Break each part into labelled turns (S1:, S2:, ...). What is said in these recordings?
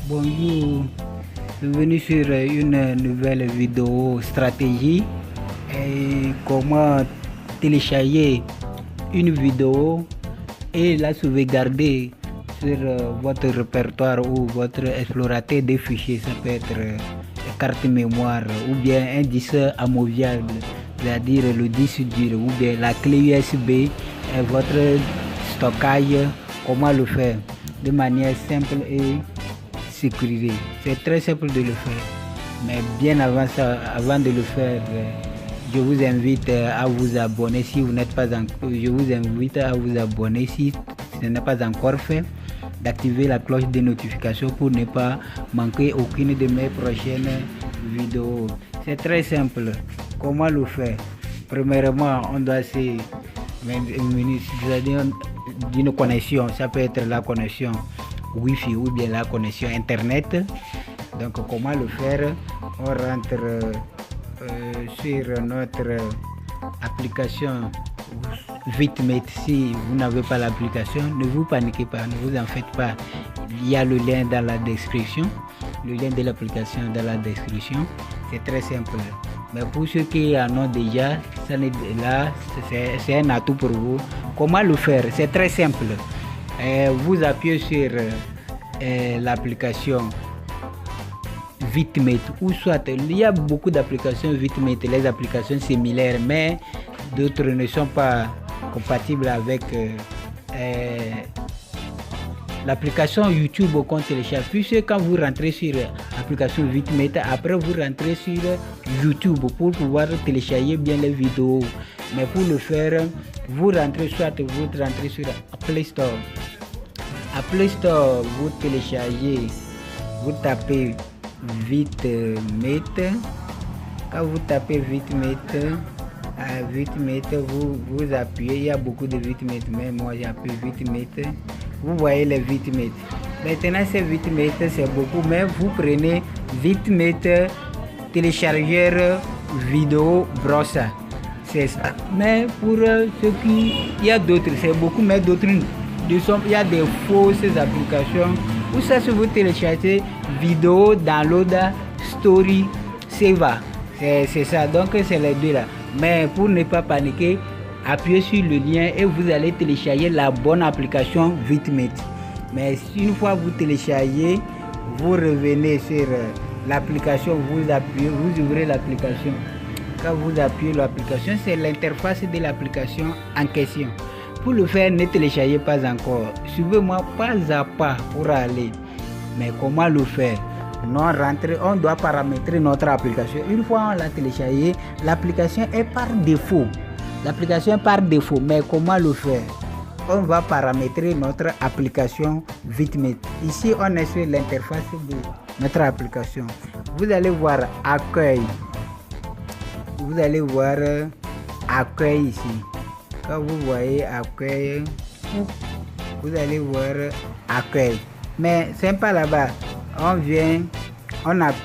S1: Bonjour, bienvenue sur une nouvelle vidéo stratégie et comment télécharger une vidéo et la sauvegarder sur votre répertoire ou votre explorateur de fichiers. Ça peut être carte mémoire ou bien un disque amovible, c'est-à-dire le disque dur ou bien la clé USB et votre stockage. Comment le faire de manière simple et sécurisée. C'est très simple de le faire, mais bien avant ça, avant de le faire, je vous invite à vous abonner si vous n'êtes pas encore. Je vous invite à vous abonner si ce n'est pas encore fait, d'activer la cloche de notification pour ne pas manquer aucune de mes prochaines vidéos. C'est très simple. Comment le faire? Premièrement, on doit se munir d'une connexion. Ça peut être la connexion Wi-Fi ou bien la connexion Internet. Donc comment le faire? On rentre sur notre application VitMate. Si vous n'avez pas l'application, ne vous paniquez pas, ne vous en faites pas. Il y a le lien dans la description, le lien de l'application dans la description. C'est très simple. Mais pour ceux qui en ont déjà, c'est un atout pour vous. Comment le faire? C'est très simple. Vous appuyez sur l'application VitMate ou soit il y a beaucoup d'applications VitMate, les applications similaires, mais d'autres ne sont pas compatibles avec l'application YouTube qu'on télécharge. Puisque quand vous rentrez sur l'application VitMate, après vous rentrez sur YouTube pour pouvoir télécharger bien les vidéos. Mais pour le faire, vous rentrez sur Play Store. À Play Store, vous téléchargez, vous tapez VitMate. Quand vous tapez VitMate, vous appuyez. Il y a beaucoup de VitMate, mais moi j'appuie VitMate. Vous voyez les VitMate. Maintenant, ces VitMate, c'est beaucoup, mais vous prenez VitMate téléchargeur vidéo browser. C'est ça. Mais pour ceux qui, il y a d'autres, c'est beaucoup, mais d'autres, il y a des fausses applications où ça se vous télécharger vidéo, download, story, saver. C'est ça, donc c'est les deux là. Mais pour ne pas paniquer, appuyez sur le lien et vous allez télécharger la bonne application VitMate. Mais une fois vous téléchargez, vous revenez sur l'application, vous appuyez, vous ouvrez l'application. Quand vous appuyez l'application, c'est l'interface de l'application en question. Pour le faire, ne téléchargez pas encore. Suivez-moi pas à pas pour aller. Mais comment le faire? On doit paramétrer notre application. Une fois on l'a téléchargé, l'application est par défaut. L'application est par défaut. Mais comment le faire? On va paramétrer notre application VitMate. Ici, on est sur l'interface de notre application. Vous allez voir accueil. Vous allez voir accueil ici. Quand vous voyez accueil, vous allez voir accueil. Mais c'est pas là-bas. On vient,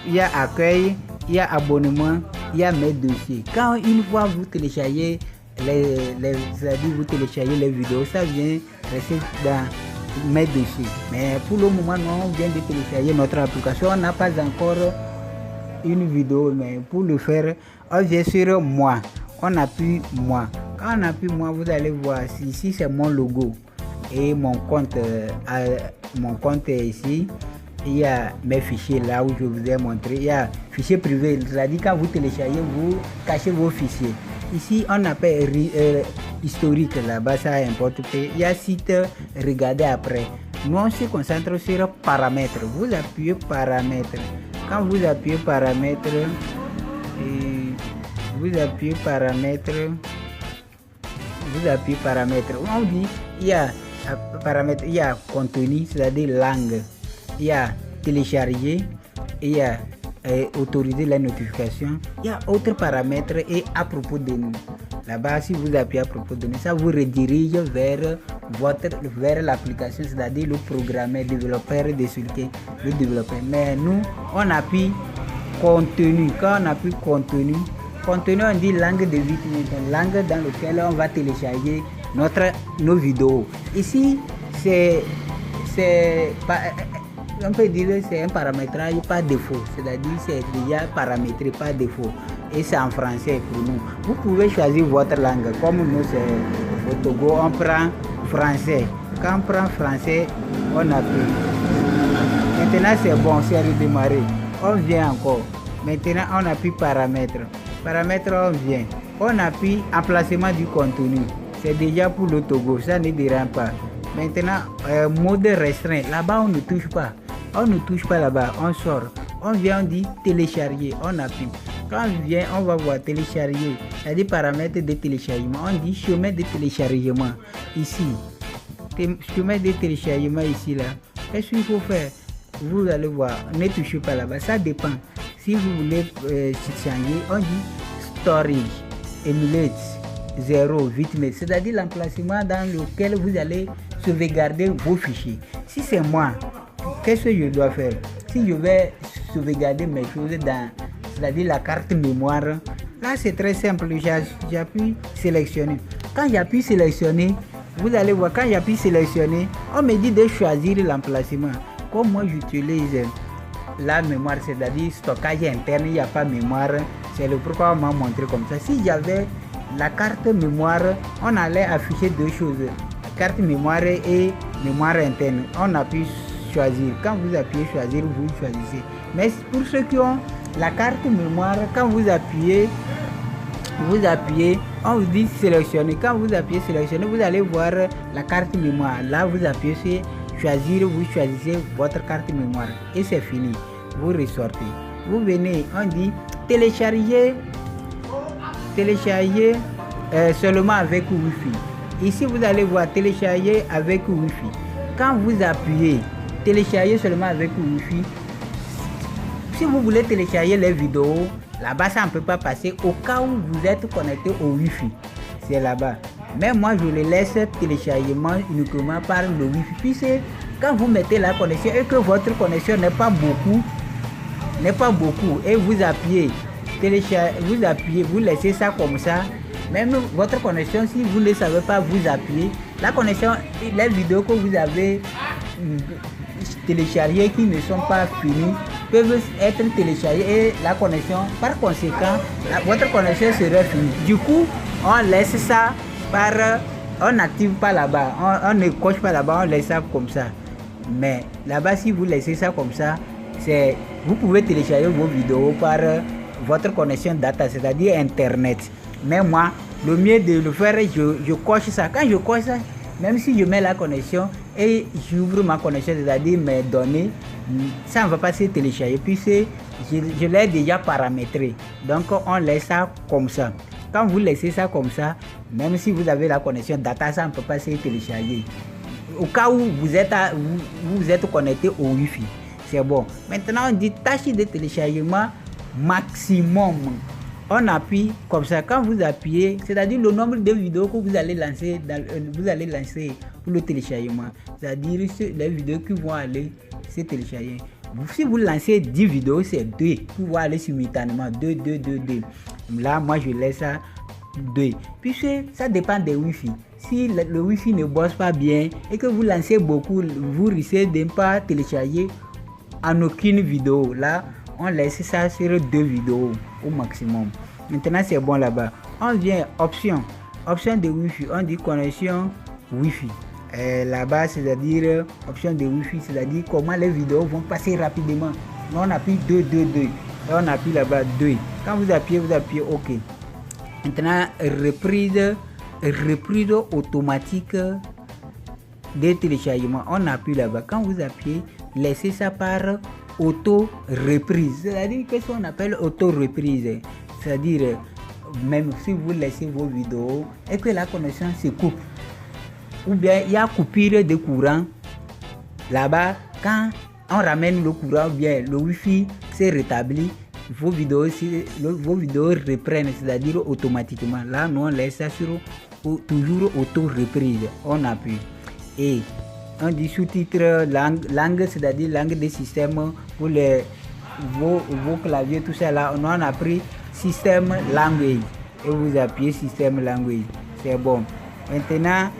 S1: il y a accueil, il y a abonnement, il y a mes dossiers. Quand une fois vous téléchargez vous téléchargez les vidéos, ça vient rester dans mes dossiers. Mais pour le moment, non, on vient de télécharger notre application. On n'a pas encore une vidéo, mais pour le faire, on vient sur moi. On appuie moi. Quand on appuie moi, vous allez voir ici c'est mon logo et mon compte est ici. Il y a mes fichiers là où je vous ai montré. Il y a fichier privé, c'est-à-dire quand vous téléchargez, vous cachez vos fichiers. Ici on appelle historique, là-bas ça importe peu. Il y a site, regardez après. Nous on se concentre sur paramètres. Vous appuyez paramètres. Quand vous appuyez paramètres, vous appuyez paramètres. On dit il y a paramètres, il y a contenu, c'est-à-dire langue, il y a télécharger, il y a autoriser la notification, il y a autres paramètres et à propos de nous. Là-bas, si vous appuyez à propos de nous, ça vous redirige vers l'application, c'est-à-dire le programmeur, développeur de ce qui est le développeur. Mais nous, on appuie contenu. Quand on appuie contenu, on dit langue de VitMate, langue dans laquelle on va télécharger nos vidéos. Ici, c'est on peut dire que c'est un paramétrage par défaut, c'est-à-dire c'est déjà paramétré par défaut et c'est en français pour nous. Vous pouvez choisir votre langue, comme nous c'est au Togo, on prend français. Quand on prend français, on appuie. Maintenant c'est bon, c'est redémarré. On vient encore. Maintenant on appuie paramètres. Paramètres, on vient. On appuie emplacement du contenu. C'est déjà pour le Togo, ça ne dérange pas. Maintenant, mode restreint. Là-bas, on ne touche pas. On ne touche pas là-bas. On sort. On vient, on dit télécharger. On appuie. Quand on vient, on va voir télécharger. C'est-à-dire paramètres de téléchargement. On dit chemin de téléchargement. Ici. Chemin de téléchargement ici, là. Qu'est-ce qu'il faut faire? Vous allez voir. Ne touchez pas là-bas. Ça dépend. Si vous voulez changer, on dit storage, emulate, 0, 8 mètres. C'est-à-dire l'emplacement dans lequel vous allez sauvegarder vos fichiers. Si c'est moi, qu'est-ce que je dois faire? Si je vais sauvegarder mes choses dans, c'est-à-dire la carte mémoire, là c'est très simple. J'appuie sélectionner. Quand j'appuie sélectionner, vous allez voir, quand j'appuie sélectionner, on me dit de choisir l'emplacement. Comme moi j'utilise la mémoire, c'est-à-dire stockage interne, il n'y a pas mémoire. C'est le pourquoi on m'a montré comme ça. Si j'avais la carte mémoire, on allait afficher deux choses. Carte mémoire et mémoire interne. On appuie choisir. Quand vous appuyez choisir, vous choisissez. Mais pour ceux qui ont la carte mémoire, quand vous appuyez, on vous dit sélectionner. Quand vous appuyez sélectionner, vous allez voir la carte mémoire. Là, vous appuyez sur choisir, vous choisissez votre carte mémoire et c'est fini. Vous ressortez. Vous venez, on dit télécharger seulement avec Wi-Fi. Ici, vous allez voir télécharger avec Wi-Fi. Quand vous appuyez télécharger seulement avec Wi-Fi, si vous voulez télécharger les vidéos, là-bas, ça ne peut pas passer au cas où vous êtes connecté au Wi-Fi. C'est là-bas. Mais moi, je le laisse téléchargement uniquement par le Wi-Fi. Puisque quand vous mettez la connexion et que votre connexion n'est pas beaucoup, et vous appuyez, vous laissez ça comme ça. Même votre connexion, si vous ne savez pas vous appuyer, la connexion, les vidéos que vous avez téléchargées qui ne sont pas finies peuvent être téléchargées et la connexion, par conséquent, votre connexion serait finie. Du coup, on laisse ça on n'active pas là-bas, on ne coche pas là-bas, on laisse ça comme ça. Mais là-bas, si vous laissez ça comme ça, vous pouvez télécharger vos vidéos par votre connexion data, c'est-à-dire internet. Mais moi, le mieux de le faire, je coche ça. Quand je coche ça, même si je mets la connexion et j'ouvre ma connexion, c'est-à-dire mes données, ça ne va pas se télécharger puisque je l'ai déjà paramétré. Donc on laisse ça comme ça. Quand vous laissez ça comme ça, même si vous avez la connexion data, ça ne peut pas se télécharger. Au cas où vous êtes connecté au Wi-Fi, c'est bon. Maintenant, on dit tâche de téléchargement maximum. On appuie comme ça. Quand vous appuyez, c'est-à-dire le nombre de vidéos que vous allez lancer, pour le téléchargement. C'est-à-dire les vidéos qui vont aller se télécharger. Si vous lancez 10 vidéos, c'est 2 pour pouvoir aller simultanément. 2. Là, moi, je laisse ça 2. Puisque ça dépend des Wi-Fi. Si le Wi-Fi ne bosse pas bien et que vous lancez beaucoup, vous risquez de ne pas télécharger en aucune vidéo. Là, on laisse ça sur 2 vidéos au maximum. Maintenant, c'est bon là-bas. On vient option de Wi-Fi. On dit connexion Wi-Fi. Là-bas, c'est-à-dire option de Wi-Fi, c'est-à-dire comment les vidéos vont passer rapidement. On appuie 2. Et on appuie là-bas 2. Quand vous appuyez OK. Maintenant, reprise automatique de téléchargement. On appuie là-bas. Quand vous appuyez, laissez ça par auto-reprise. C'est-à-dire qu'est-ce qu'on appelle auto-reprise. C'est-à-dire, même si vous laissez vos vidéos et que la connexion se coupe, ou bien il y a coupure de courant, là-bas, quand on ramène le courant, ou bien le Wi-Fi s'est rétabli, vos vidéos reprennent, c'est-à-dire automatiquement. Là, nous on laisse ça sur toujours auto-reprise. On appuie. Et on dit sous-titre langue, c'est-à-dire langue des systèmes pour vos claviers, tout ça là. On a pris système language. Et vous appuyez système language. C'est bon. Maintenant,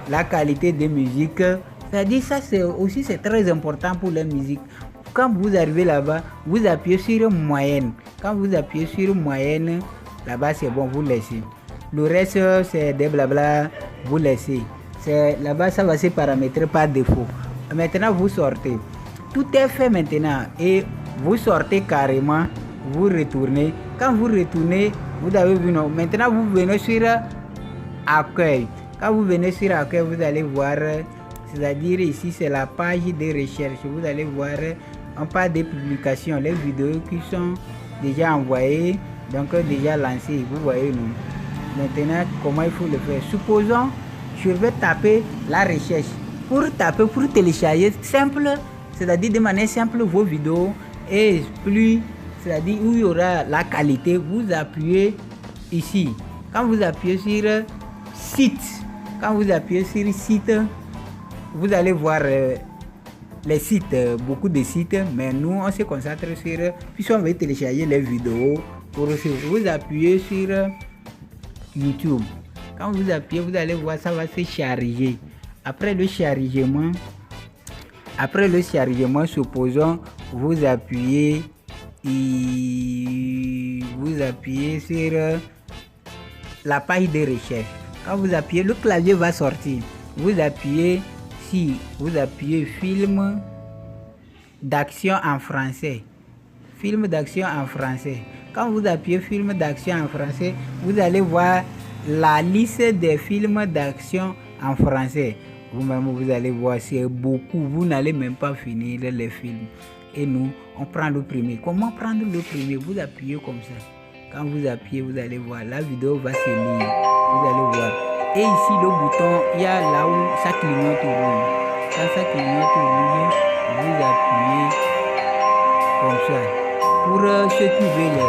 S1: la qualité de musique, C'est-à-dire ça c'est très important pour la musique. Quand vous arrivez là-bas, vous appuyez sur moyenne. Quand vous appuyez sur moyenne, là-bas c'est bon, vous laissez. Le reste c'est des blabla, vous laissez. Là-bas ça va se paramétrer par défaut. Maintenant vous sortez. Tout est fait maintenant et vous sortez carrément, vous retournez. Quand vous retournez, vous avez vu non. Maintenant vous venez sur accueil. Quand vous venez sur accueil, vous allez voir, c'est-à-dire ici c'est la page de recherche. Vous allez voir un pas de publications, les vidéos qui sont déjà envoyées, donc déjà lancées. Vous voyez non. Maintenant comment il faut le faire. Supposons je vais taper la recherche. Pour télécharger simple, c'est-à-dire de manière simple vos vidéos et plus, c'est-à-dire où il y aura la qualité, vous appuyez ici. Quand vous appuyez sur site, vous allez voir les sites, beaucoup de sites, mais nous on se concentre sur, puisqu'on veut télécharger les vidéos, vous appuyez sur YouTube. Quand vous appuyez, vous allez voir, ça va se charger. Après le chargement, supposons vous appuyez sur la page de recherche. Quand vous appuyez, le clavier va sortir. Vous appuyez film d'action en français. Film d'action en français. Quand vous appuyez film d'action en français, vous allez voir la liste des films d'action en français. Vous-même, vous allez voir, c'est beaucoup. Vous n'allez même pas finir les films. Et nous, on prend le premier. Comment prendre le premier? Vous appuyez comme ça. Quand vous appuyez, vous allez voir, la vidéo va se lire. Vous allez voir. Et ici, le bouton, il y a là où ça clignote rouge. Quand ça clignote rouge, vous appuyez comme ça. Pour ceux qui veulent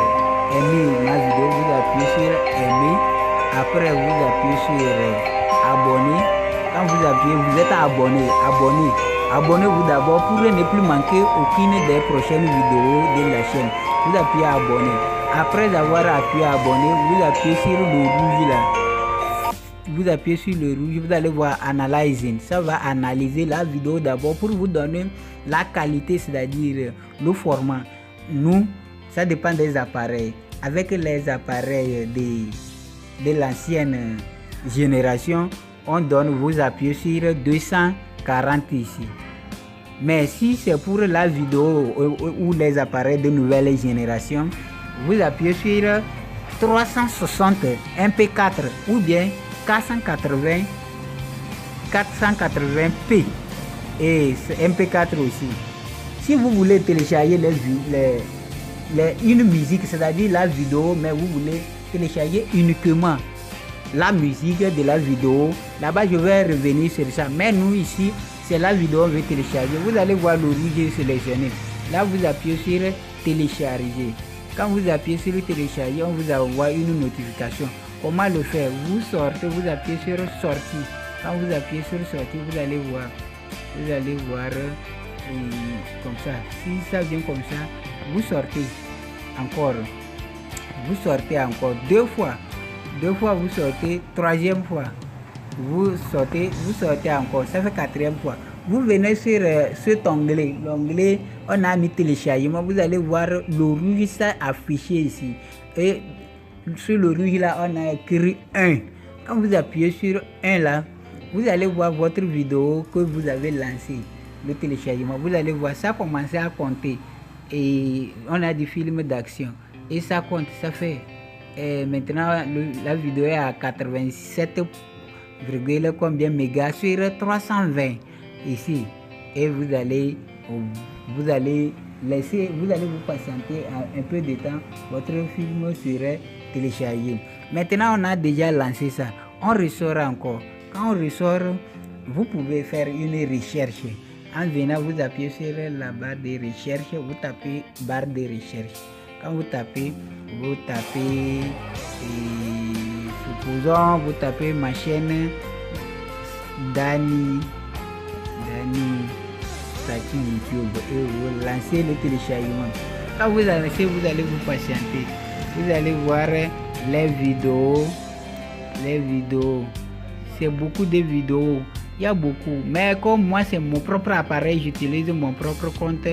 S1: aimer ma vidéo, vous appuyez sur aimer. Après, vous appuyez sur abonner. Quand vous appuyez, vous êtes abonné. Abonnez-vous d'abord pour ne plus manquer aucune des prochaines vidéos de la chaîne. Vous appuyez abonner. Après avoir appuyé abonner, vous appuyez sur le rouge là. Vous appuyez sur le rouge, vous allez voir Analyzing. Ça va analyser la vidéo d'abord pour vous donner la qualité, c'est-à-dire le format. Nous, ça dépend des appareils. Avec les appareils de l'ancienne génération, vous appuyez sur 240 ici. Mais si c'est pour la vidéo ou les appareils de nouvelle génération, vous appuyez sur 360 MP4 ou bien 480p et MP4 aussi. Si vous voulez télécharger une musique, c'est-à-dire la vidéo, mais vous voulez télécharger uniquement la musique de la vidéo, là-bas je vais revenir sur ça. Mais nous ici, c'est la vidéo qu'on veut télécharger. Vous allez voir le rouge sélectionné. Là, vous appuyez sur télécharger. Quand vous appuyez sur télécharger, on vous envoie une notification. Comment le faire? Vous sortez, vous appuyez sur sortie. Quand vous appuyez sur sortie, vous allez voir comme ça. Si ça vient comme ça, vous sortez encore. Vous sortez encore deux fois, vous sortez, troisième fois, vous sortez encore, ça fait quatrième fois. Vous venez sur cet onglet, l'onglet on a mis téléchargement, vous allez voir le rouge ça affiché ici. Et sur le rouge là, on a écrit 1. Quand vous appuyez sur 1 là, vous allez voir votre vidéo que vous avez lancée, le téléchargement. Vous allez voir ça commencer à compter. Et on a des films d'action. Et ça compte, ça fait. Et maintenant, la vidéo est à 87, combien mégas sur 320 ici. Et vous allez vous patienter un peu de temps, votre film serait téléchargé. Maintenant, on a déjà lancé ça. On ressort encore. Quand on ressort, vous pouvez faire une recherche. En venant, vous appuyez sur la barre de recherche, vous tapez barre de recherche. Quand vous tapez, supposons, vous tapez ma chaîne Dani statut YouTube et vous lancez le téléchargement. Quand vous lancez, vous allez vous patienter. Vous allez voir les vidéos. C'est beaucoup de vidéos. Il y a beaucoup. Mais comme moi, c'est mon propre appareil, j'utilise mon propre compte.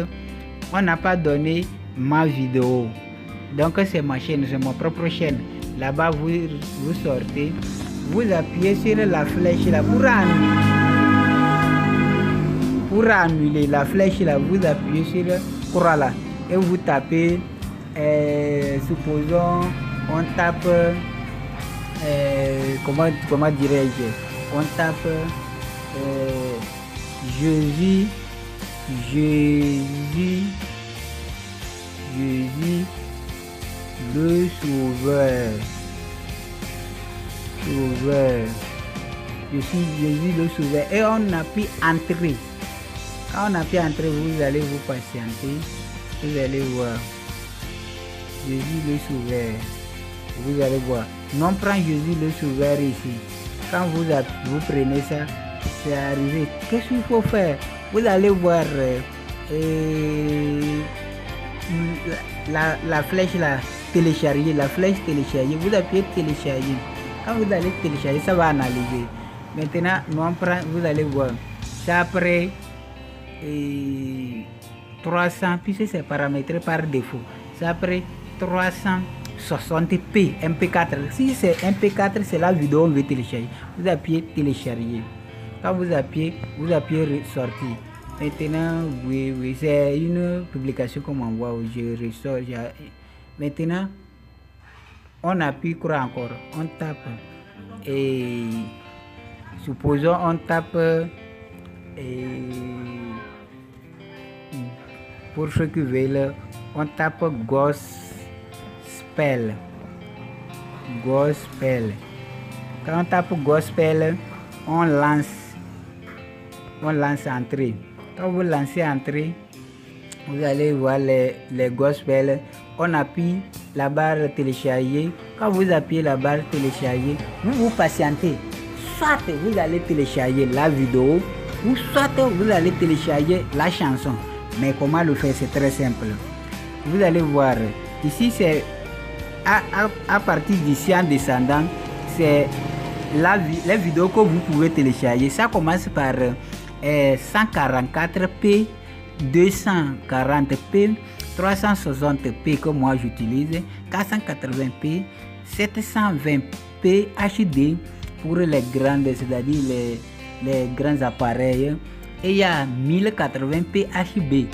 S1: On n'a pas donné ma vidéo. Donc, c'est ma chaîne, c'est mon propre chaîne. Là-bas, vous sortez, vous appuyez sur la flèche là pour annuler la flèche là, vous appuyez sur le croix là et vous tapez, supposons, on tape, comment dirais-je, on tape Jésus le Sauveur. Je suis Jésus le Sauveur. Et on appuie entrer. Quand on appuie entrer, vous allez vous patienter. Vous allez voir Jésus le Sauveur. Vous allez voir. Non, prend Jésus le Sauveur ici. Quand vous prenez ça, c'est arrivé. Qu'est-ce qu'il faut faire? Vous allez voir la flèche là, télécharger, la flèche télécharger. Vous appuyez télécharger. Quand vous allez télécharger, ça va analyser. Maintenant, vous allez voir. C'est après 300, puisque c'est paramétré par défaut. C'est après 360p MP4. Si c'est MP4, c'est la vidéo qu'on veut télécharger. Vous appuyez télécharger. Quand vous appuyez sortir. Maintenant, oui, c'est une publication qu'on m'envoie où je ressors. Maintenant, on appuie quoi encore? On tape. Et supposons on tape. Pour ceux qui veulent, on tape gospel. Quand on tape gospel, on lance entrée. Quand vous lancez entrée, vous allez voir les gospel. On appuie la barre télécharger. Quand vous appuyez la barre télécharger, vous patientez. Soit vous allez télécharger la vidéo, ou soit vous allez télécharger la chanson. Mais comment le faire? C'est très simple. Vous allez voir, ici c'est à partir d'ici en descendant, c'est les vidéos que vous pouvez télécharger. Ça commence par 144p, 240p, 360p que moi j'utilise, 480p, 720p HD pour les grandes, c'est-à-dire les grands appareils, et il y a 1080p HB.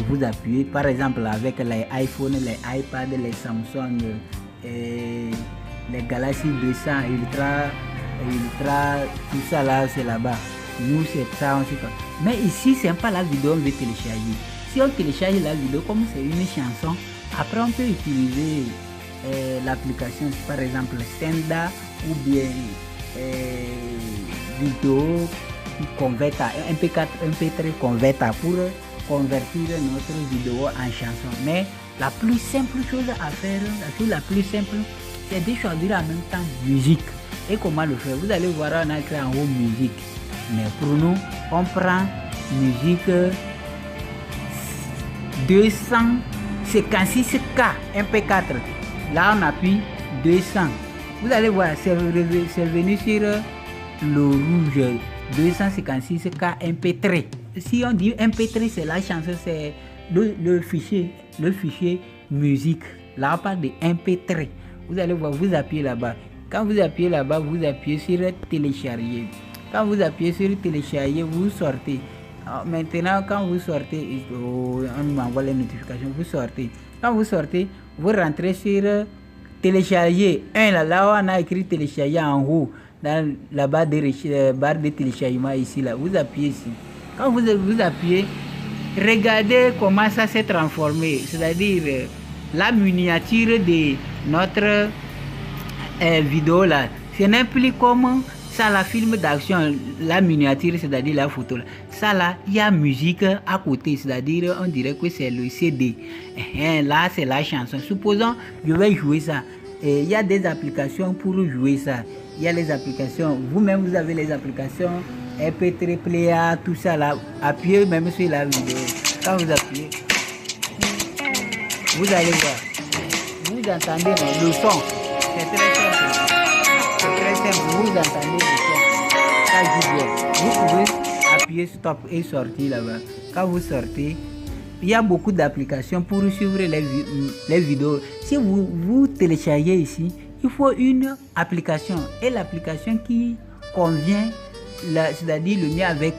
S1: Vous appuyez par exemple avec les iPhone, les iPad, les Samsung, les Galaxy 200 Ultra, tout ça là c'est là-bas. Nous c'est ça, mais ici c'est pas la vidéo on veut télécharger. Si on télécharge la vidéo comme c'est une chanson, après on peut utiliser l'application par exemple Senda ou bien vidéo converta, MP4, MP3 converta pour convertir notre vidéo en chanson. Mais la plus simple chose à faire, la plus simple, c'est de choisir en même temps musique. Et comment le faire? Vous allez voir, on a écrit en haut musique. Mais pour nous, on prend musique 256K MP4. Là, on appuie 200. Vous allez voir, c'est venu sur le rouge 256K MP3. Si on dit MP3, c'est la chanson, c'est le fichier musique. Là, on parle de MP3. Vous allez voir, vous appuyez là-bas. Quand vous appuyez là-bas, vous appuyez sur télécharger. Quand vous appuyez sur télécharger, vous sortez. Alors, maintenant, quand vous sortez, on m'envoie les notifications, vous sortez. Quand vous sortez, vous rentrez sur télécharger. Là où on a écrit télécharger en haut, dans la barre de téléchargement ici, là, vous appuyez ici. Quand vous appuyez, regardez comment ça s'est transformé. C'est-à-dire la miniature de notre vidéo là. Ce n'est plus comme ça, la film d'action, la miniature, c'est-à-dire la photo là. Ça là, il y a musique à côté, c'est-à-dire on dirait que c'est le CD. Là, c'est la chanson. Supposons, je vais jouer ça. Il y a des applications pour jouer ça. Il y a les applications, vous-même vous avez les applications MP3 Player, tout ça là. Appuyez même sur la vidéo. Quand vous appuyez, vous allez voir. Vous entendez le son. C'est très simple. C'est très simple. Vous entendez le son. ça joue bien. Vous pouvez appuyer stop et sortir là-bas. Quand vous sortez, il y a beaucoup d'applications pour suivre les vidéos. Si vous téléchargez ici, il faut une application. Et l'application qui convient, c'est-à-dire le mien avec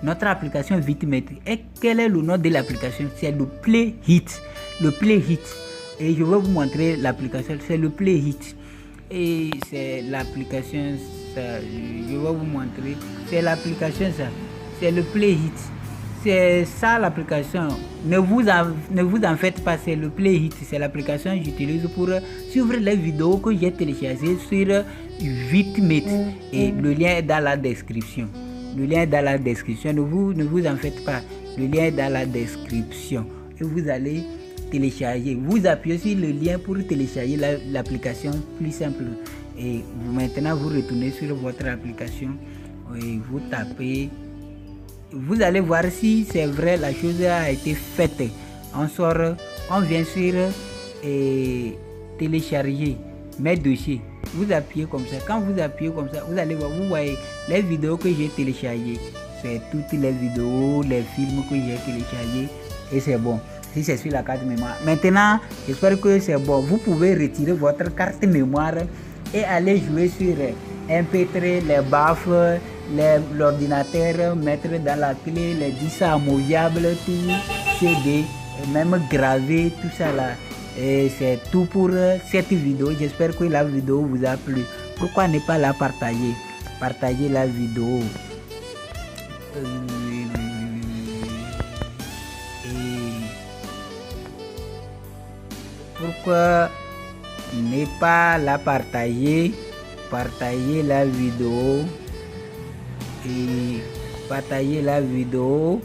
S1: notre application Vitimate. Et quel est le nom de l'application? C'est le Play Hit. Le Play Hit. Et je vais vous montrer l'application. C'est le Play Hit. Et c'est l'application, je vais vous montrer. C'est l'application ça. C'est le Play Hit. C'est ça l'application. Ne vous en faites pas, c'est le Play Hit. C'est l'application que j'utilise pour suivre les vidéos que j'ai téléchargées sur Vitimate. Et le lien est dans la description. Le lien est dans la description. Ne vous en faites pas. Le lien est dans la description. Et vous allez télécharger. Vous appuyez sur le lien pour télécharger l'application plus simple. Et maintenant, vous retournez sur votre application et vous tapez. Vous allez voir si c'est vrai, la chose a été faite. On vient sur télécharger mes dossiers. Vous appuyez comme ça. Quand vous appuyez comme ça, vous allez voir, vous voyez les vidéos que j'ai téléchargées. C'est toutes les vidéos, les films que j'ai téléchargés et c'est bon. Si c'est sur la carte mémoire. Maintenant, j'espère que c'est bon. Vous pouvez retirer votre carte mémoire et aller jouer sur MP3, les baffes, l'ordinateur, mettre dans la clé, les disques amoviables, tout, CD, même graver, tout ça là. Et c'est tout pour cette vidéo. J'espère que la vidéo vous a plu. Pourquoi ne pas la partager? Partagez la vidéo. Pourquoi ne pas la partager? Partagez la vidéo et partagez la vidéo